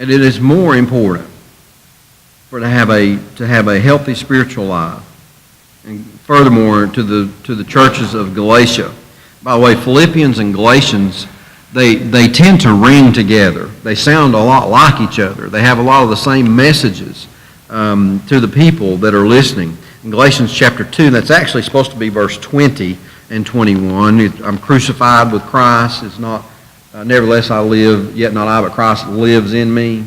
And it is more important to have a healthy spiritual life. And furthermore, to the churches of Galatia. By the way, Philippians and Galatians, they tend to ring together. They sound a lot like each other. They have a lot of the same messages to the people that are listening. In Galatians chapter 2, that's actually supposed to be verse 20 and 21. I'm crucified with Christ. It's not, nevertheless I live, yet not I, but Christ lives in me.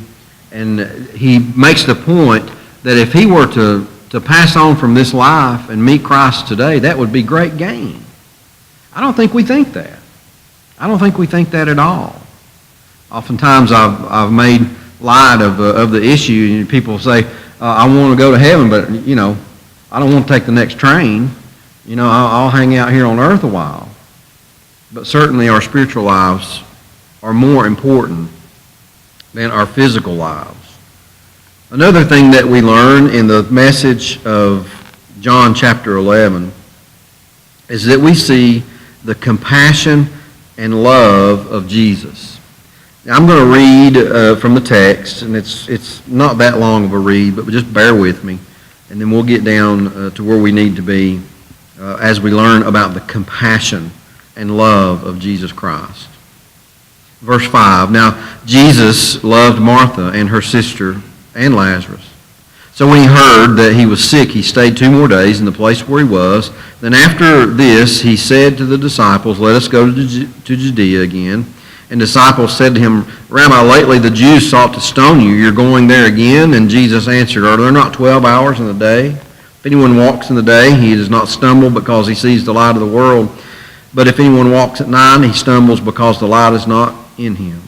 And he makes the point that if he were to pass on from this life and meet Christ today, that would be great gain. I don't think we think that. I don't think we think that at all. Oftentimes I've made light of the issue, and people say, I want to go to heaven, but, I don't want to take the next train. I'll hang out here on earth a while. But certainly our spiritual lives are more important than our physical lives. Another thing that we learn in the message of John chapter 11 is that we see the compassion and love of Jesus. Now, I'm going to read from the text, and it's not that long of a read, but just bear with me, and then we'll get down to where we need to be as we learn about the compassion and love of Jesus Christ. Verse 5, now Jesus loved Martha and her sister and Lazarus. So when he heard that he was sick, he stayed 2 more days in the place where he was. Then after this, he said to the disciples, let us go to Judea again. And disciples said to him, Rabbi, lately the Jews sought to stone you. You're going there again? And Jesus answered, are there not 12 hours in the day? If anyone walks in the day, he does not stumble because he sees the light of the world. But if anyone walks at night, he stumbles because the light is not in him.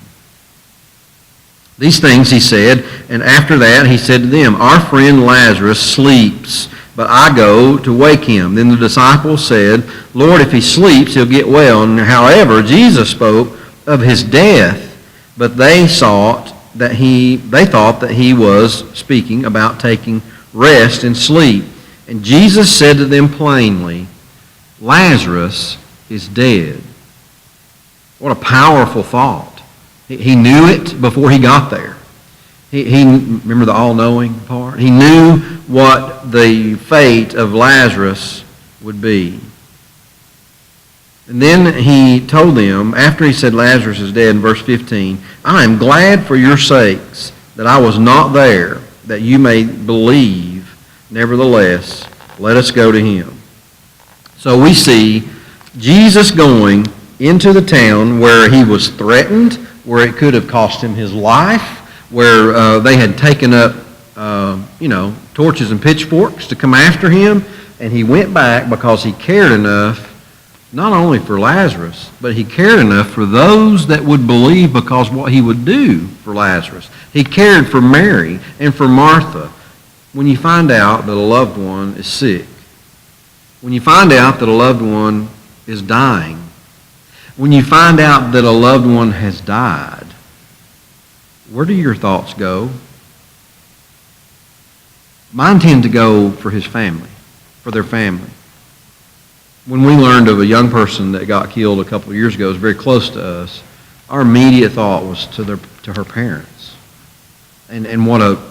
These things he said, and after that he said to them, our friend Lazarus sleeps, but I go to wake him. Then the disciples said, Lord, if he sleeps, he'll get well. And however, Jesus spoke of his death, but they thought that he was speaking about taking rest and sleep. And Jesus said to them plainly, Lazarus is dead. What a powerful thought. He knew it before he got there. He remember the all-knowing part? He knew what the fate of Lazarus would be. And then he told them, after he said Lazarus is dead in verse 15, I am glad for your sakes that I was not there, that you may believe. Nevertheless, let us go to him. So we see Jesus going into the town where he was threatened, where it could have cost him his life, where they had taken up, torches and pitchforks to come after him, and he went back because he cared enough, not only for Lazarus, but he cared enough for those that would believe because what he would do for Lazarus. He cared for Mary and for Martha. When you find out that a loved one is sick, when you find out that a loved one is dying, when you find out that a loved one has died, where do your thoughts go? Mine tend to go for his family, for their family. When we learned of a young person that got killed a couple of years ago, it was very close to us, our immediate thought was to her parents. And what a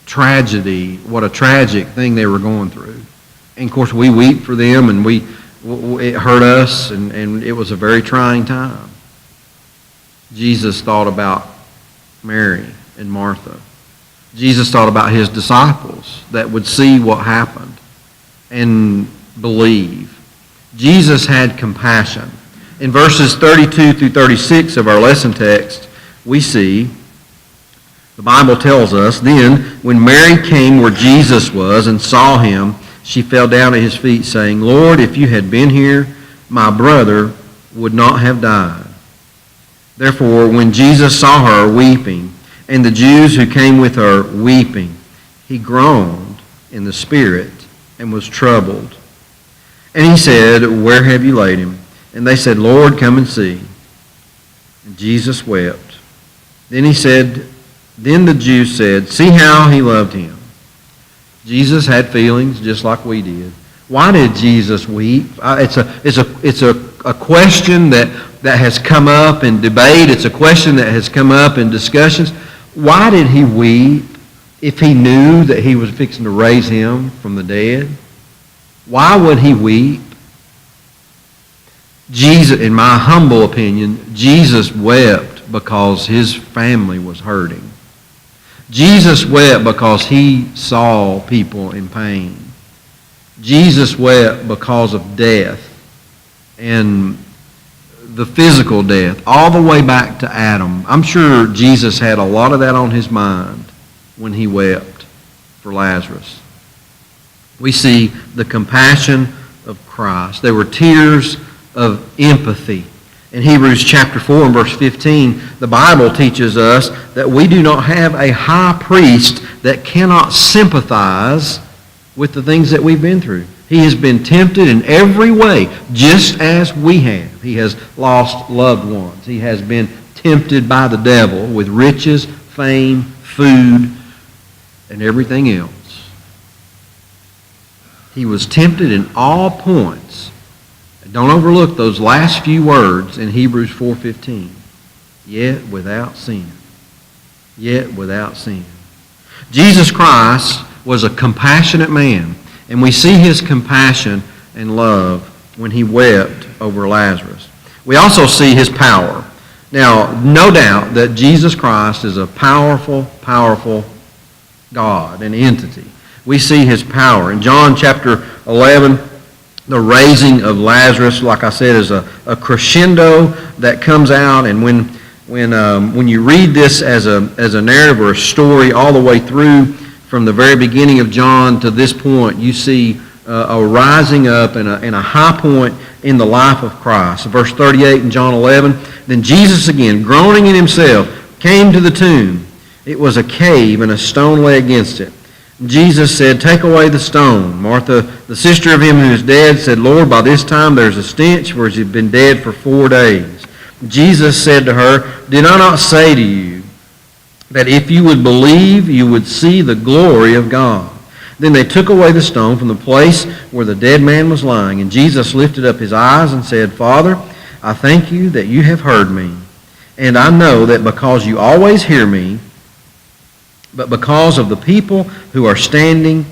tragedy, what a tragic thing they were going through. And of course we weep for them, and it hurt us, and it was a very trying time. Jesus thought about Mary and Martha. Jesus thought about his disciples that would see what happened and believe. Jesus had compassion. In verses 32 through 36 of our lesson text, we see, the Bible tells us, then when Mary came where Jesus was and saw him, she fell down at his feet, saying, Lord, if you had been here, my brother would not have died. Therefore, when Jesus saw her weeping, and the Jews who came with her weeping, he groaned in the spirit and was troubled. And he said, where have you laid him? And they said, Lord, come and see. And Jesus wept. Then the Jews said, see how he loved him. Jesus had feelings just like we did. Why did Jesus weep? It's a question that has come up in debate. It's a question that has come up in discussions. Why did he weep if he knew that he was fixing to raise him from the dead? Why would he weep? Jesus, in my humble opinion, Jesus wept because his family was hurting. Jesus wept because he saw people in pain. Jesus wept because of death and the physical death, all the way back to Adam. I'm sure Jesus had a lot of that on his mind when he wept for Lazarus. We see the compassion of Christ. There were tears of empathy. In Hebrews chapter 4 and verse 15, the Bible teaches us that we do not have a high priest that cannot sympathize with the things that we've been through. He has been tempted in every way, just as we have. He has lost loved ones. He has been tempted by the devil with riches, fame, food, and everything else. He was tempted in all points. And don't overlook those last few words in Hebrews 4:15. Yet without sin. Yet without sin. Jesus Christ was a compassionate man. And we see his compassion and love when he wept over Lazarus. We also see his power. Now, no doubt that Jesus Christ is a powerful, powerful God, an entity. We see his power. In John chapter 11, the raising of Lazarus, like I said, is a crescendo that comes out. And when you read this as a narrative or a story all the way through, from the very beginning of John to this point, you see a rising up and a high point in the life of Christ. Verse 38 in John 11, then Jesus again, groaning in himself, came to the tomb. It was a cave, and a stone lay against it. Jesus said, take away the stone. Martha, the sister of him who is dead, said, Lord, by this time there's a stench, for he's been dead for 4 days. Jesus said to her, did I not say to you, that if you would believe, you would see the glory of God? Then they took away the stone from the place where the dead man was lying. And Jesus lifted up his eyes and said, Father, I thank you that you have heard me. And I know that because you always hear me, but because of the people who are standing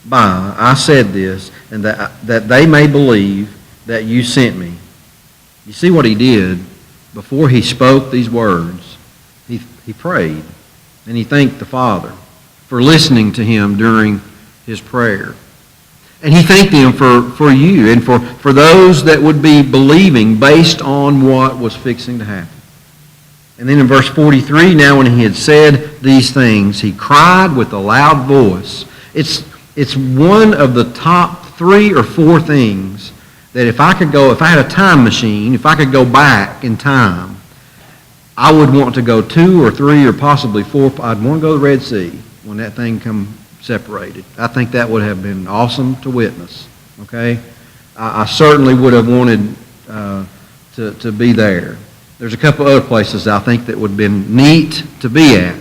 by, I said this, and that they may believe that you sent me. You see what he did before he spoke these words? He prayed. And he thanked the Father for listening to him during his prayer. And he thanked him for you and for those that would be believing based on what was fixing to happen. And then in verse 43, now when he had said these things, he cried with a loud voice. It's one of the top 3 or 4 things that if I had a time machine, if I could go back in time, I would want to go 2 or 3 or possibly 4. I'd want to go to the Red Sea when that thing come separated. I think that would have been awesome to witness. Okay, I certainly would have wanted to be there. There's a couple other places I think that would have been neat to be at.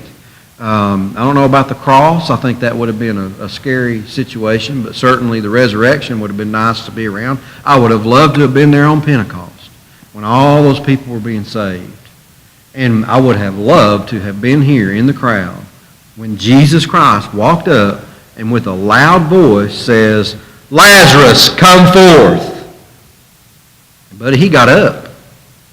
I don't know about the cross. I think that would have been a scary situation, but certainly the resurrection would have been nice to be around. I would have loved to have been there on Pentecost when all those people were being saved. And I would have loved to have been here in the crowd when Jesus Christ walked up and with a loud voice says, Lazarus, come forth. But he got up.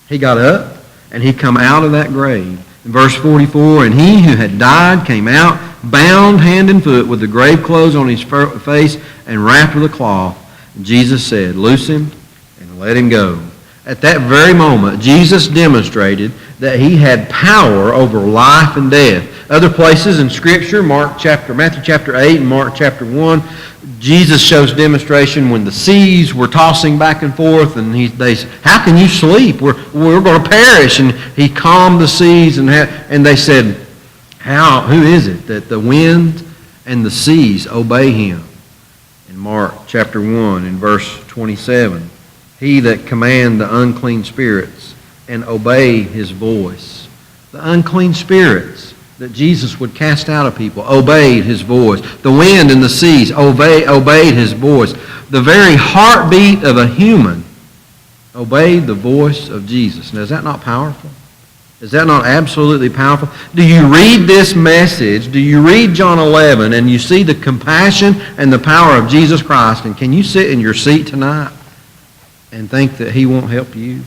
He got up and he come out of that grave. In verse 44, and he who had died came out, bound hand and foot with the grave clothes on his face and wrapped with a cloth. And Jesus said, loose him and let him go. At that very moment, Jesus demonstrated that he had power over life and death. Other places in Scripture, Matthew chapter 8 and Mark chapter 1, Jesus shows demonstration when the seas were tossing back and forth, and they said, how can you sleep? We're going to perish. And he calmed the seas, and they said, who is it that the wind and the seas obey him? In Mark chapter 1 in verse 27, he that command the unclean spirits and obey his voice. The unclean spirits that Jesus would cast out of people obeyed his voice. The wind and the seas obeyed his voice. The very heartbeat of a human obeyed the voice of Jesus. Now, is that not powerful? Is that not absolutely powerful? Do you read this message, do you read John 11, and you see the compassion and the power of Jesus Christ, and can you sit in your seat tonight and think that he won't help you?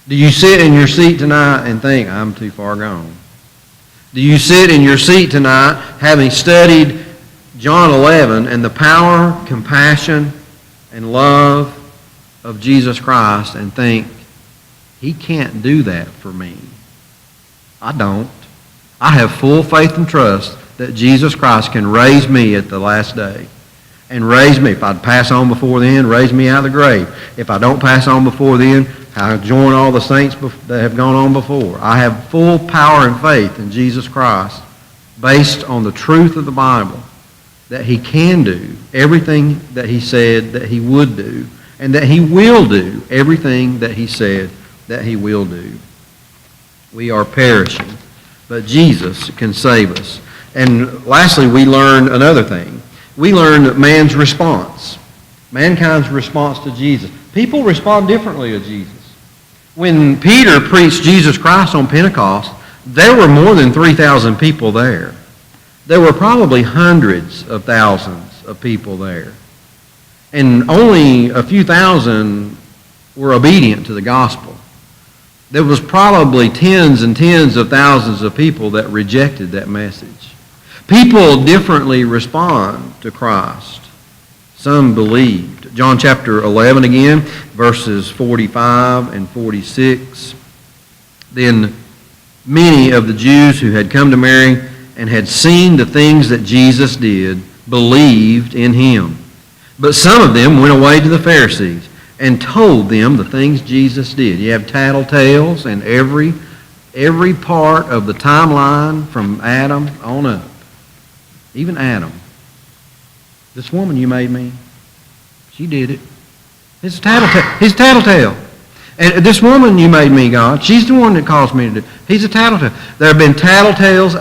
Do you sit in your seat tonight and think, I'm too far gone? Do you sit in your seat tonight having studied John 11 and the power, compassion, and love of Jesus Christ and think, he can't do that for me? I don't. I have full faith and trust that Jesus Christ can raise me at the last day. And raise me. If I'd pass on before then, raise me out of the grave. If I don't pass on before then, I'll join all the saints that have gone on before. I have full power and faith in Jesus Christ based on the truth of the Bible that he can do everything that he said that he would do, and that he will do everything that he said that he will do. We are perishing, but Jesus can save us. And lastly, we learn another thing. We learn man's response. Mankind's response to Jesus. People respond differently to Jesus. When Peter preached Jesus Christ on Pentecost, there were more than 3,000 people there. There were probably hundreds of thousands of people there. And only a few thousand were obedient to the gospel. There was probably tens and tens of thousands of people that rejected that message. People differently respond to Christ. Some believed. John chapter 11 again, verses 45 and 46. Then many of the Jews who had come to Mary and had seen the things that Jesus did believed in him. But some of them went away to the Pharisees and told them the things Jesus did. You have tattletales in every part of the timeline from Adam on up. Even Adam. This woman you made me, she did it. It's a tattletale. He's a tattletale. And this woman you made me, God, she's the one that caused me to do. He's a tattletale. There have been tattletales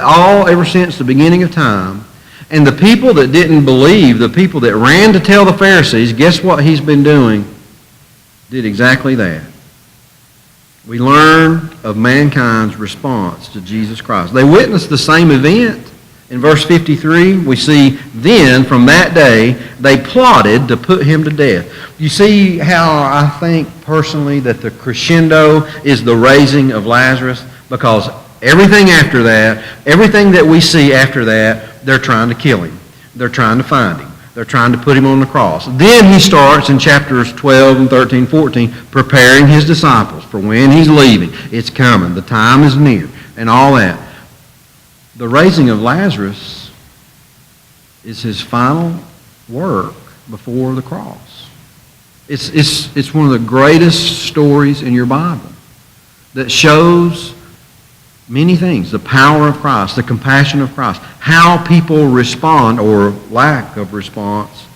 ever since the beginning of time. And the people that didn't believe, the people that ran to tell the Pharisees, guess what he's been doing? Did exactly that. We learn of mankind's response to Jesus Christ. They witnessed the same event. In verse 53, we see, then from that day, they plotted to put him to death. You see how I think personally that the crescendo is the raising of Lazarus? Because everything after that, everything that we see after that, they're trying to kill him. They're trying to find him. They're trying to put him on the cross. Then he starts in chapters 12 and 13, 14, preparing his disciples for when he's leaving. It's coming. The time is near. And all that. The raising of Lazarus is his final work before the cross. It's one of the greatest stories in your Bible that shows many things. The power of Christ, the compassion of Christ, how people respond or lack of response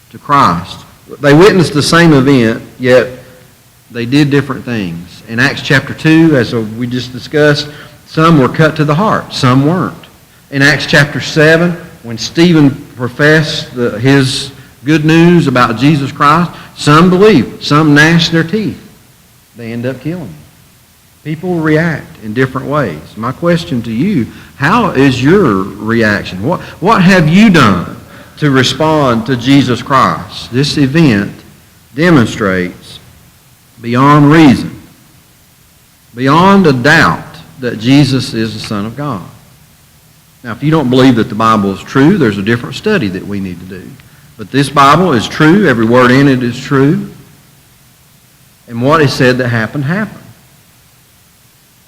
to Christ. They witnessed the same event, yet they did different things. In Acts chapter 2, as we just discussed, some were cut to the heart, some weren't. In Acts chapter 7, when Stephen professed his good news about Jesus Christ, some believed, some gnashed their teeth. They end up killing him. People react in different ways. My question to you, how is your reaction? What have you done to respond to Jesus Christ? This event demonstrates beyond reason, beyond a doubt, that Jesus is the Son of God. Now, if you don't believe that the Bible is true, there's a different study that we need to do. But this Bible is true. Every word in it is true. And what is said that happened, happened.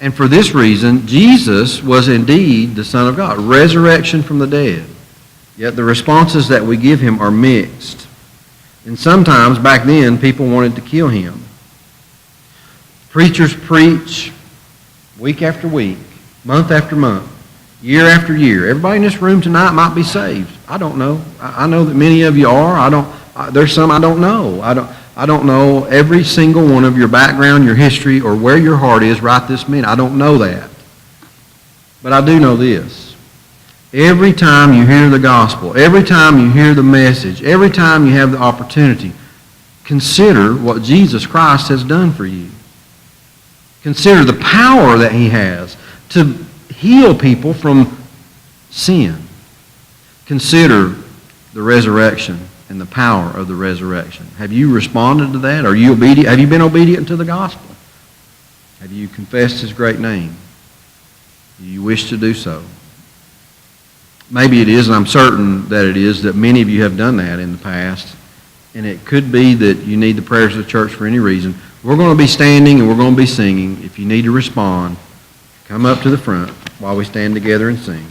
And for this reason, Jesus was indeed the Son of God, resurrection from the dead. Yet the responses that we give him are mixed. And sometimes, back then, people wanted to kill him. Preachers preach week after week, month after month, year after year. Everybody in this room tonight might be saved. I don't know. I know that many of you are. There's some I don't know. I don't know every single one of your background, your history, or where your heart is right this minute. I don't know that. But I do know this. Every time you hear the gospel, every time you hear the message, every time you have the opportunity, consider what Jesus Christ has done for you. Consider the power that he has to heal people from sin. Consider the resurrection and the power of the resurrection. Have you responded to that? Are you obedient? Have you been obedient to the gospel? Have you confessed his great name? Do you wish to do so? Maybe it is, and I'm certain that it is, that many of you have done that in the past. And it could be that you need the prayers of the church for any reason. We're going to be standing and we're going to be singing. If you need to respond, come up to the front while we stand together and sing.